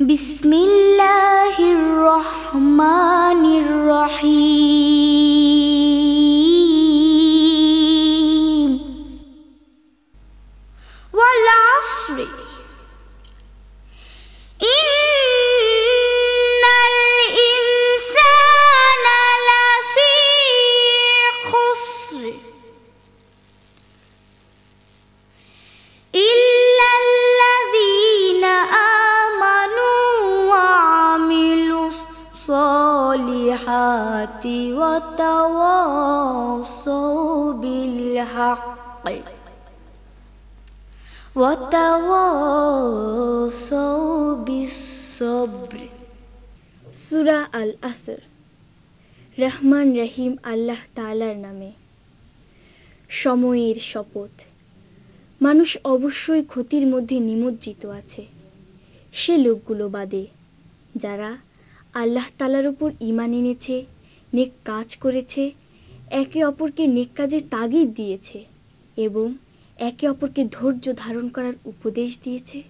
বিসমিল্লাহির রহমানির রহিম ওয়াল আসরি ইন্নাল ইনসানা লাফি খুসর ইল্লাল্লাযীনা আমানু ওয়া আমিলুস সলিহাতি ওয়া তাওয়াসাউ বিল হাক্কি ওয়া তাওয়াসাউ বিস সবর। সূরা আল আসর। রহমান রহিম আল্লাহ তাআলার নামে। সময়ের শপথ। মানুষ অবশ্যই ক্ষতির মধ্যে নিমজ্জিত আছে, সে লোকগুলো বাদে যারা আল্লাহ তাআলার উপর ঈমান এনেছে, নেক কাজ করেছে, একে অপরকে নেক কাজের তাগিদ দিয়েছে এবং একে অপরকে ধৈর্য ধারণ করার উপদেশ দিয়েছে।